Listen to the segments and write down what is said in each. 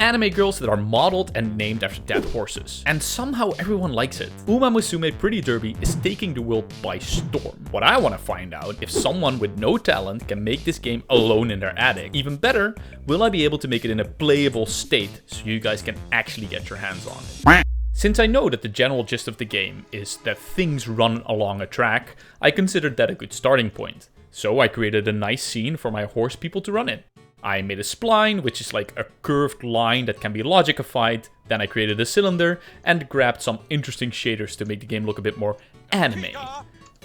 Anime girls that are modeled and named after dead horses. And somehow everyone likes it. UmaMusume Pretty Derby is taking the world by storm. What I want to find out, if someone with no talent can make this game alone in their attic. Even better, will I be able to make it in a playable state so you guys can actually get your hands on it? Since I know that the general gist of the game is that things run along a track, I considered that a good starting point. So I created a nice scene for my horse people to run in. I made a spline, which is like a curved line that can be logicified. Then I created a cylinder and grabbed some interesting shaders to make the game look a bit more anime.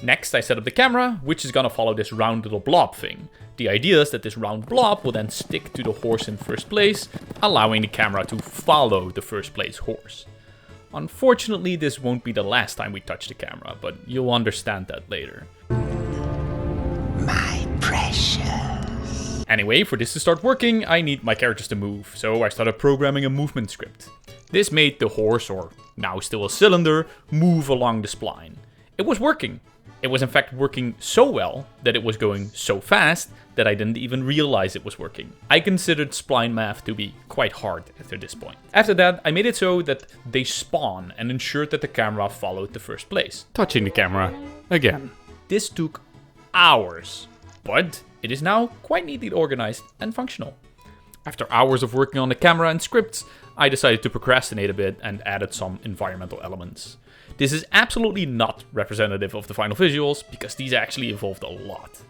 Next, I set up the camera, which is gonna follow this round little blob thing. The idea is that this round blob will then stick to the horse in first place, allowing the camera to follow the first place horse. Unfortunately, this won't be the last time we touch the camera, but you'll understand that later. My precious. Anyway, for this to start working, I need my characters to move, so I started programming a movement script. This made the horse, or now still a cylinder, move along the spline. It was working. It was in fact working so well that it was going so fast that I didn't even realize it was working. I considered spline math to be quite hard after this point. After that, I made it so that they spawn and ensured that the camera followed the first place. Touching the camera again. This took hours, but it is now quite neatly organized and functional. After hours of working on the camera and scripts, I decided to procrastinate a bit and added some environmental elements. This is absolutely not representative of the final visuals, because these actually evolved a lot.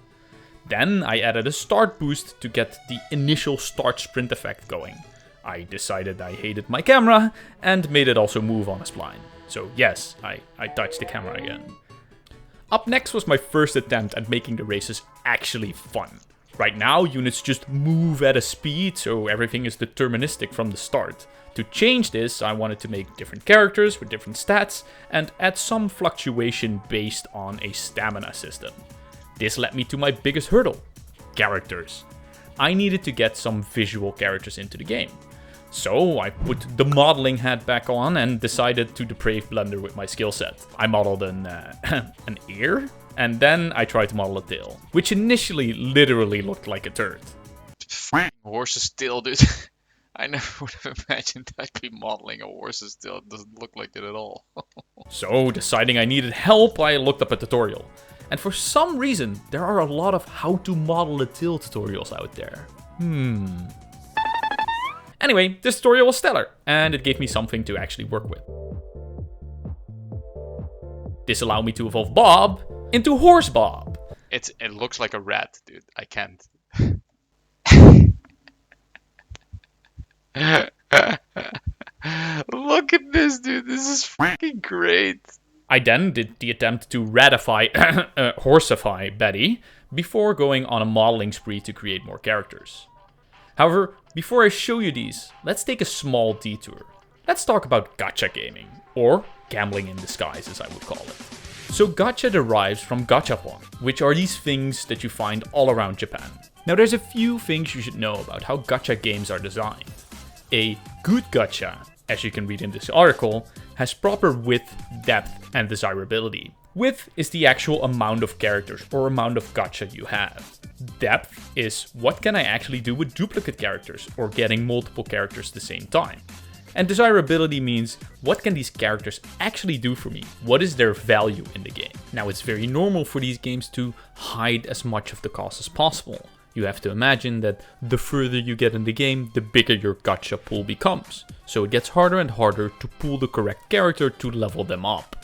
Then I added a start boost to get the initial start sprint effect going. I decided I hated my camera and made it also move on a spline. So yes, I touched the camera again. Up next was my first attempt at making the races actually fun. Right now, units just move at a speed, so everything is deterministic from the start. To change this, I wanted to make different characters with different stats and add some fluctuation based on a stamina system. This led me to my biggest hurdle: characters. I needed to get some visual characters into the game. So I put the modeling hat back on and decided to deprave Blender with my skill set. I modeled an ear, and then I tried to model a tail, which initially literally looked like a turd. Horse's tail, dude. I never would have imagined I'd be modeling a horse's tail. It doesn't look like it at all. So, deciding I needed help, I looked up a tutorial. And for some reason, there are a lot of how to model a tail tutorials out there. Anyway, this tutorial was stellar, and it gave me something to actually work with. This allowed me to evolve Bob into Horse Bob. It looks like a rat, dude. I can't. Look at this, dude. This is fucking great. I then did the attempt to horsify Betty before going on a modeling spree to create more characters. However, before I show you these, let's take a small detour. Let's talk about gacha gaming, or gambling in disguise as I would call it. So gacha derives from gachapon, which are these things that you find all around Japan. Now there's a few things you should know about how gacha games are designed. A good gacha, as you can read in this article, has proper width, depth, and desirability. Width is the actual amount of characters or amount of gacha you have. Depth is what can I actually do with duplicate characters or getting multiple characters at the same time. And desirability means what can these characters actually do for me? What is their value in the game? Now it's very normal for these games to hide as much of the cost as possible. You have to imagine that the further you get in the game, the bigger your gacha pool becomes. So it gets harder and harder to pull the correct character to level them up.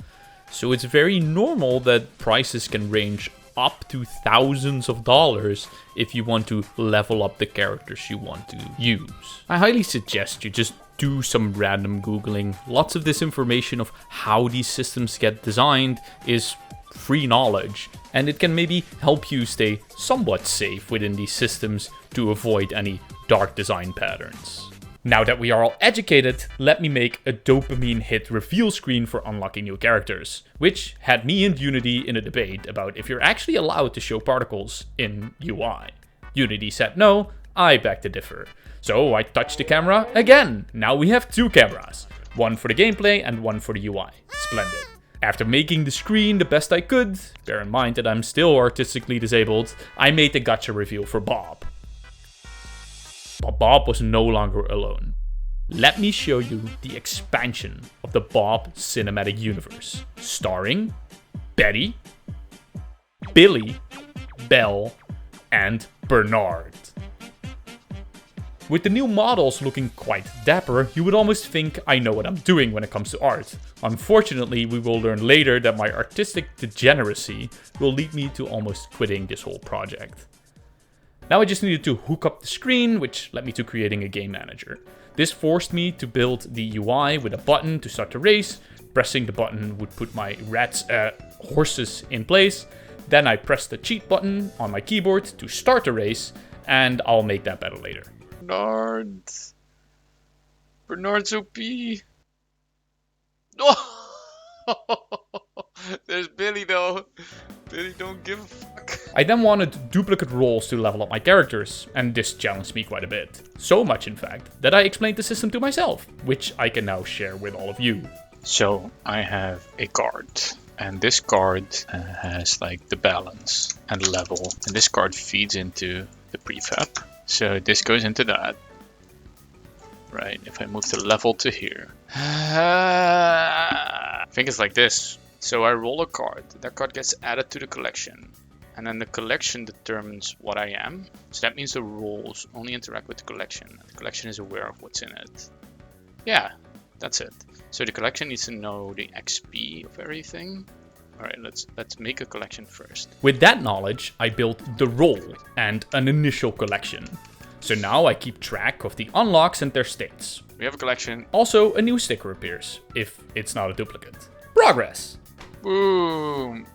So it's very normal that prices can range up to thousands of dollars if you want to level up the characters you want to use. I highly suggest you just do some random Googling. Lots of this information of how these systems get designed is free knowledge, and it can maybe help you stay somewhat safe within these systems to avoid any dark design patterns. Now that we are all educated, let me make a dopamine hit reveal screen for unlocking new characters, which had me and Unity in a debate about if you're actually allowed to show particles in UI. Unity said no, I beg to differ. So I touched the camera again. Now we have two cameras, one for the gameplay and one for the UI. Splendid. After making the screen the best I could, bear in mind that I'm still artistically disabled, I made the gacha reveal for Bob. But Bob was no longer alone. Let me show you the expansion of the Bob cinematic universe, starring Betty, Billy, Belle, and Bernard. With the new models looking quite dapper, you would almost think I know what I'm doing when it comes to art. Unfortunately, we will learn later that my artistic degeneracy will lead me to almost quitting this whole project. Now I just needed to hook up the screen, which led me to creating a game manager. This forced me to build the UI with a button to start the race. Pressing the button would put my horses in place. Then I press the cheat button on my keyboard to start the race, and I'll make that better later. Bernard's OP. Oh! There's Billy though. Billy don't give a fuck. I then wanted duplicate roles to level up my characters, and this challenged me quite a bit. So much in fact, that I explained the system to myself, which I can now share with all of you. So I have a card, and this card has like the balance and level, and this card feeds into the prefab. So this goes into that. Right, if I move the level to here. I think it's like this. So I roll a card, that card gets added to the collection. And then the collection determines what I am. So that means the rolls only interact with the collection. The collection is aware of what's in it. Yeah, that's it. So the collection needs to know the XP of everything. Alright, let's make a collection first. With that knowledge, I built the role and an initial collection. So now I keep track of the unlocks and their states. We have a collection. Also, a new sticker appears, if it's not a duplicate. Progress! Boom!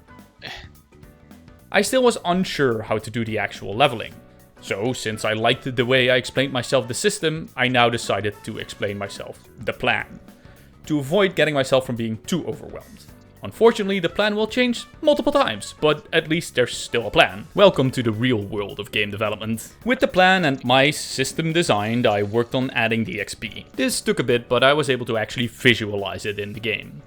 I still was unsure how to do the actual leveling. So, since I liked the way I explained myself the system, I now decided to explain myself the plan, to avoid getting myself from being too overwhelmed. Unfortunately, the plan will change multiple times, but at least there's still a plan. Welcome to the real world of game development. With the plan and my system designed, I worked on adding the XP. This took a bit, but I was able to actually visualize it in the game.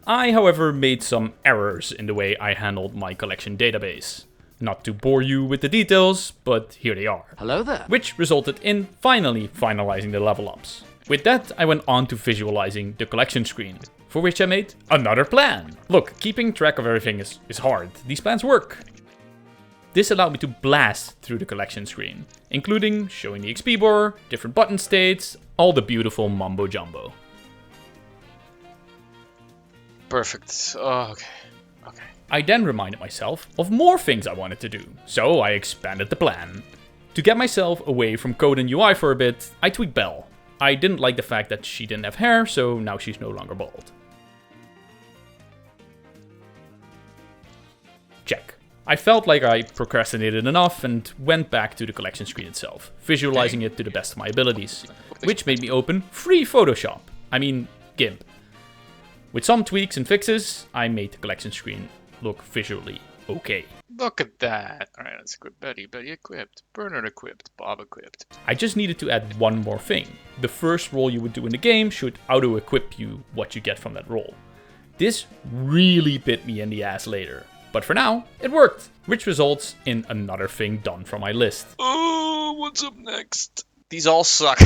I, however, made some errors in the way I handled my collection database. Not to bore you with the details, but here they are. Hello there. Which resulted in finally finalizing the level ups. With that, I went on to visualizing the collection screen, for which I made another plan. Look, keeping track of everything is hard. These plans work. This allowed me to blast through the collection screen, including showing the XP bar, different button states, all the beautiful mumbo jumbo. Perfect. Oh, okay. I then reminded myself of more things I wanted to do, so I expanded the plan. To get myself away from code and UI for a bit, I tweaked Belle. I didn't like the fact that she didn't have hair, so now she's no longer bald. Check. I felt like I procrastinated enough and went back to the collection screen itself, visualizing it to the best of my abilities, which made me open free Photoshop. I mean, GIMP. With some tweaks and fixes, I made the collection screen look visually okay. Look at that. Alright, let's equip Betty. Betty equipped. Bernard equipped. Bob equipped. I just needed to add one more thing. The first roll you would do in the game should auto-equip you what you get from that roll. This really bit me in the ass later. But for now, it worked, which results in another thing done from my list. Oh, what's up next? These all suck.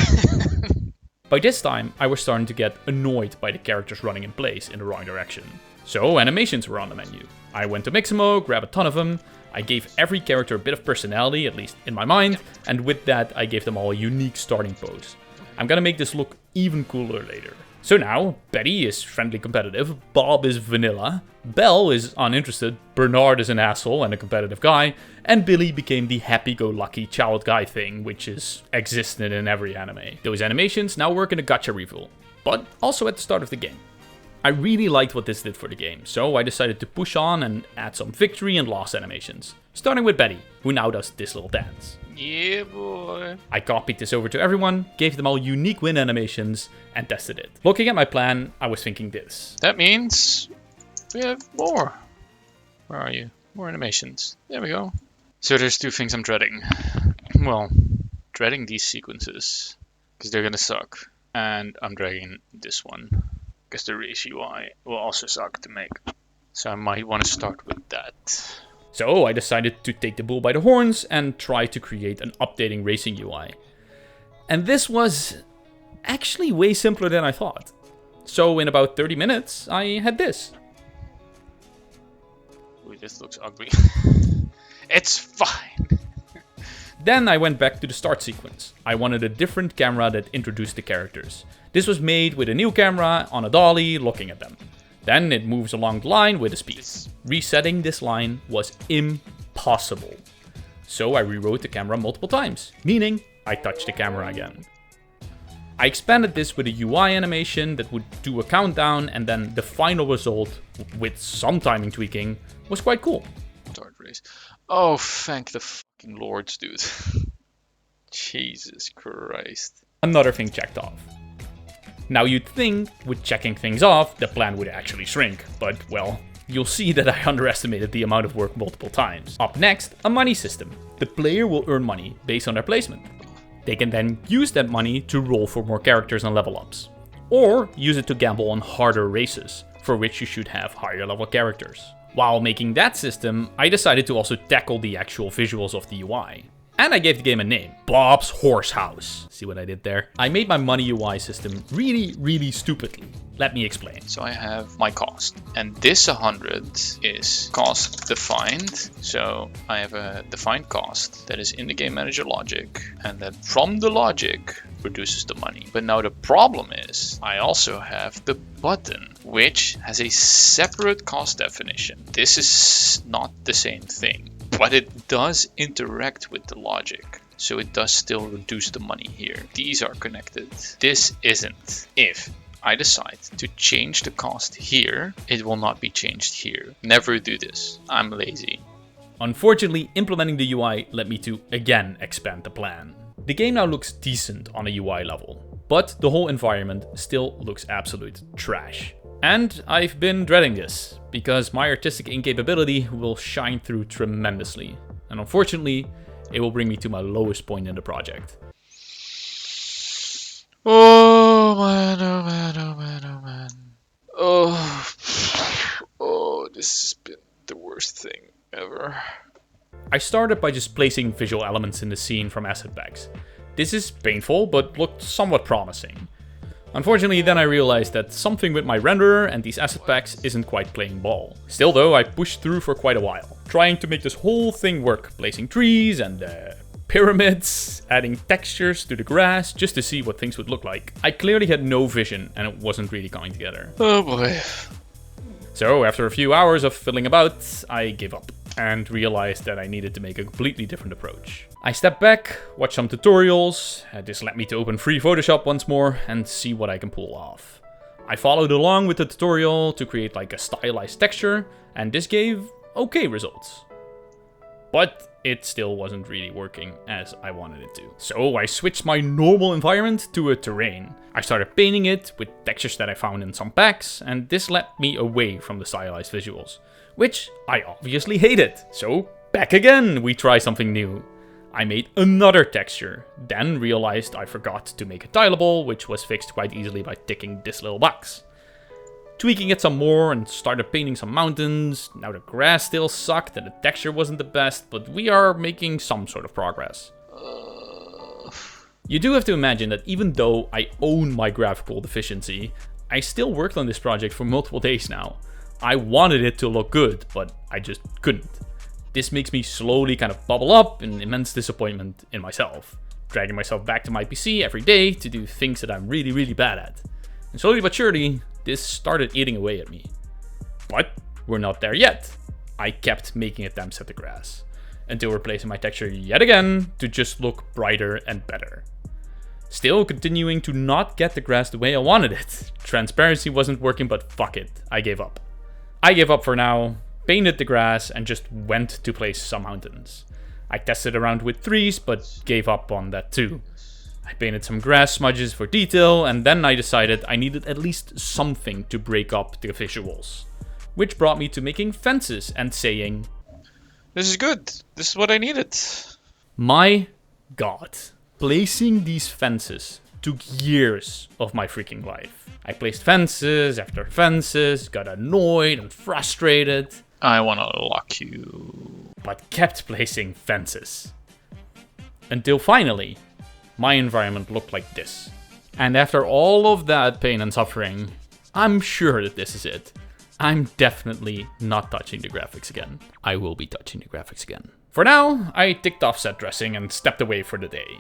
By this time, I was starting to get annoyed by the characters running in place in the wrong direction. So animations were on the menu. I went to Mixamo, grabbed a ton of them. I gave every character a bit of personality, at least in my mind, and with that I gave them all a unique starting pose. I'm gonna make this look even cooler later. So now, Betty is friendly competitive, Bob is vanilla, Belle is uninterested, Bernard is an asshole and a competitive guy, and Billy became the happy-go-lucky child guy thing, which is existent in every anime. Those animations now work in a gacha reveal, but also at the start of the game. I really liked what this did for the game, so I decided to push on and add some victory and loss animations, starting with Betty, who now does this little dance. Yeah, boy. I copied this over to everyone, gave them all unique win animations, and tested it. Looking at my plan, I was thinking this. That means we have more. Where are you? More animations. There we go. So there's two things I'm dreading. Well, dreading these sequences, because they're gonna suck. And I'm dreading this one, because the race UI will also suck to make. So I might want to start with that. So I decided to take the bull by the horns and try to create an updating racing UI. And this was actually way simpler than I thought. So in about 30 minutes, I had this. Ooh, this looks ugly. It's fine. Then I went back to the start sequence. I wanted a different camera that introduced the characters. This was made with a new camera on a dolly looking at them. Then it moves along the line with a speed. Resetting this line was impossible. So I rewrote the camera multiple times, meaning I touched the camera again. I expanded this with a UI animation that would do a countdown, and then the final result, with some timing tweaking, was quite cool. Start race. Oh, thank the fucking lords, dude. Jesus Christ. Another thing checked off. Now you'd think, with checking things off, the plan would actually shrink, but well, you'll see that I underestimated the amount of work multiple times. Up next, a money system. The player will earn money based on their placement. They can then use that money to roll for more characters and level ups. Or use it to gamble on harder races, for which you should have higher level characters. While making that system, I decided to also tackle the actual visuals of the UI. And I gave the game a name, Bob's Horse House. See what I did there? I made my money UI system really stupidly. Let me explain. So I have my cost, and this 100 is cost defined. So I have a defined cost that is in the game manager logic, and that from the logic produces the money. But now the problem is I also have the button, which has a separate cost definition. This is not the same thing, but it does interact with the logic. So it does still reduce the money here. These are connected. This isn't. If I decide to change the cost here, it will not be changed here. Never do this. I'm lazy. Unfortunately, implementing the UI led me to again expand the plan. The game now looks decent on a UI level, but the whole environment still looks absolute trash. And I've been dreading this, because my artistic incapability will shine through tremendously. And unfortunately, it will bring me to my lowest point in the project. Oh man, oh man, oh man, oh man. Oh, this has been the worst thing ever. I started by just placing visual elements in the scene from asset packs. This is painful, but looked somewhat promising. Unfortunately, then I realized that something with my renderer and these asset packs isn't quite playing ball. Still though, I pushed through for quite a while, trying to make this whole thing work, placing trees and pyramids, adding textures to the grass just to see what things would look like. I clearly had no vision and it wasn't really coming together. Oh boy. So after a few hours of fiddling about, I gave up and realized that I needed to make a completely different approach. I stepped back, watched some tutorials, this led me to open free Photoshop once more and see what I can pull off. I followed along with the tutorial to create like a stylized texture, and this gave okay results. But it still wasn't really working as I wanted it to. So I switched my normal environment to a terrain. I started painting it with textures that I found in some packs, and this led me away from the stylized visuals, which I obviously hated. So back again, we try something new. I made another texture, then realized I forgot to make it tileable, which was fixed quite easily by ticking this little box. Tweaking it some more and started painting some mountains. Now the grass still sucked and the texture wasn't the best, but we are making some sort of progress. You do have to imagine that even though I own my graphical deficiency, I still worked on this project for multiple days now. I wanted it to look good, but I just couldn't. This makes me slowly kind of bubble up in immense disappointment in myself, dragging myself back to my PC every day to do things that I'm really bad at. And slowly but surely, this started eating away at me. But we're not there yet. I kept making attempts at the grass, until replacing my texture yet again to just look brighter and better. Still continuing to not get the grass the way I wanted it. Transparency wasn't working, but fuck it, I gave up. I gave up for now, painted the grass, and just went to place some mountains. I tested around with trees, but gave up on that too. I painted some grass smudges for detail, and then I decided I needed at least something to break up the visuals. Which brought me to making fences and saying, This is good. This is what I needed. My god. Placing these fences took years of my freaking life. I placed fences after fences, got annoyed and frustrated. I wanna lock you. But kept placing fences. Until finally, my environment looked like this. And after all of that pain and suffering, I'm sure that this is it. I'm definitely not touching the graphics again. I will be touching the graphics again. For now, I ticked off set dressing and stepped away for the day.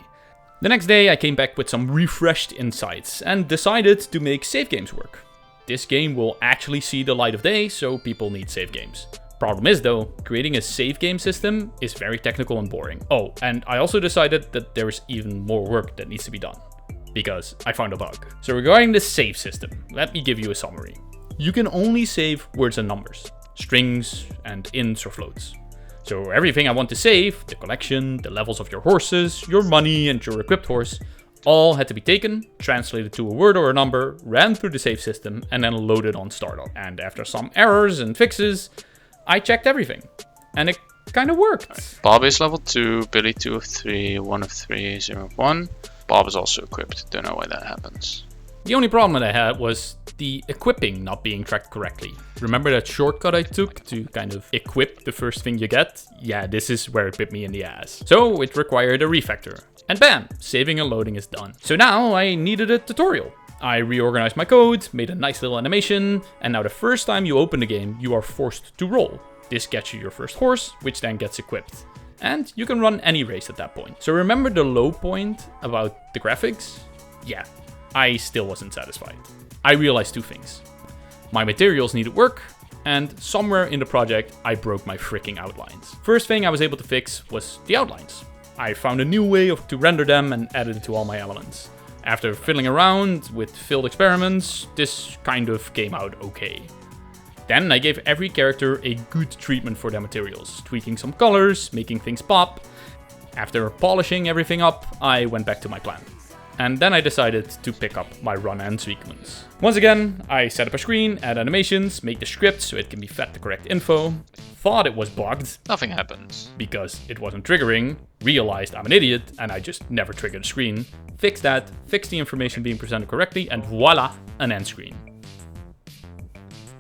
The next day, I came back with some refreshed insights and decided to make save games work. This game will actually see the light of day, so people need save games. Problem is though, creating a save game system is very technical and boring. Oh, and I also decided that there is even more work that needs to be done, because I found a bug. So regarding the save system, let me give you a summary. You can only save words and numbers, strings and ints or floats. So everything I want to save, the collection, the levels of your horses, your money and your equipped horse, all had to be taken, translated to a word or a number, ran through the save system, and then loaded on startup. And after some errors and fixes, I checked everything, and it kind of worked. Right. Bob is level 2, Billy 2 of 3, 1 of 3, 0 of 1. Bob is also equipped, don't know why that happens. The only problem that I had was the equipping not being tracked correctly. Remember that shortcut I took to kind of equip the first thing you get? Yeah, this is where it bit me in the ass. So it required a refactor. And bam, saving and loading is done. So now I needed a tutorial. I reorganized my code, made a nice little animation, and now the first time you open the game, you are forced to roll. This gets you your first horse, which then gets equipped. And you can run any race at that point. So remember the low point about the graphics? Yeah, I still wasn't satisfied. I realized two things. My materials needed work, and somewhere in the project, I broke my freaking outlines. First thing I was able to fix was the outlines. I found a new way to render them and added it to all my elements. After fiddling around with filled experiments, this kind of came out okay. Then I gave every character a good treatment for their materials, tweaking some colors, making things pop. After polishing everything up, I went back to my plan. And then I decided to pick up my run and sequence. Once again, I set up a screen, add animations, make the script so it can be fed the correct info. Thought it was bugged. Nothing happens. Because it wasn't triggering. Realized I'm an idiot and I just never triggered a screen. Fixed that, fixed the information being presented correctly, and voila, an end screen.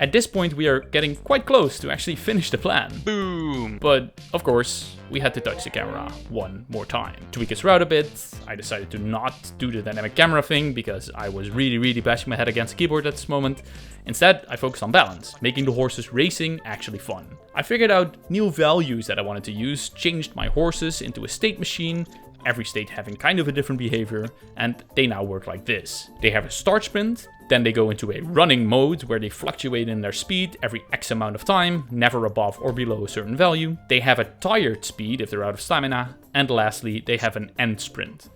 At this point, we are getting quite close to actually finish the plan. Boom! But, of course, we had to touch the camera one more time. Tweak its route a bit. I decided to not do the dynamic camera thing because I was really bashing my head against the keyboard at this moment. Instead, I focused on balance, making the horses racing actually fun. I figured out new values that I wanted to use, changed my horses into a state machine, every state having kind of a different behavior, and they now work like this. They have a start sprint, then they go into a running mode where they fluctuate in their speed every X amount of time, never above or below a certain value. They have a tired speed if they're out of stamina, and lastly, they have an end sprint.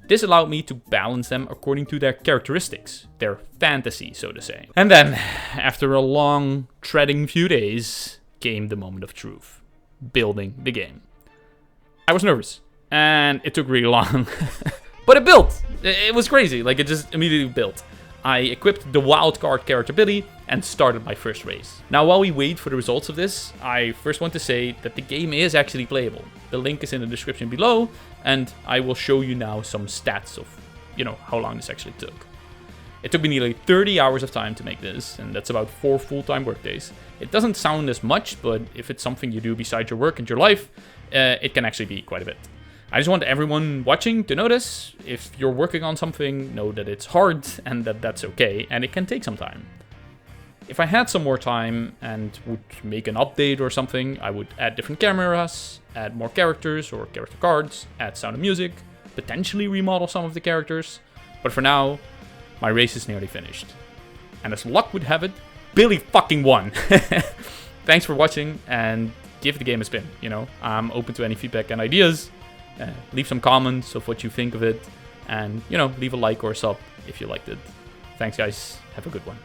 This allowed me to balance them according to their characteristics, their fantasy, so to say. And then, after a long, treading few days, came the moment of truth. Building the game. I was nervous. And it took really long. But it built! It was crazy, like it just immediately built. I equipped the wildcard character Billy and started my first race. Now while we wait for the results of this, I first want to say that the game is actually playable. The link is in the description below, and I will show you now some stats of, how long this actually took. It took me nearly 30 hours of time to make this, and that's about 4 full-time workdays. It doesn't sound as much, but if it's something you do besides your work and your life, it can actually be quite a bit. I just want everyone watching to notice, if you're working on something, know that it's hard and that that's okay, and it can take some time. If I had some more time and would make an update or something, I would add different cameras, add more characters or character cards, add sound and music, potentially remodel some of the characters. But for now, my race is nearly finished. And as luck would have it, Billy fucking won! Thanks for watching, and give the game a spin, I'm open to any feedback and ideas. Leave some comments of what you think of it, and leave a like or a sub if you liked it. Thanks guys, have a good one.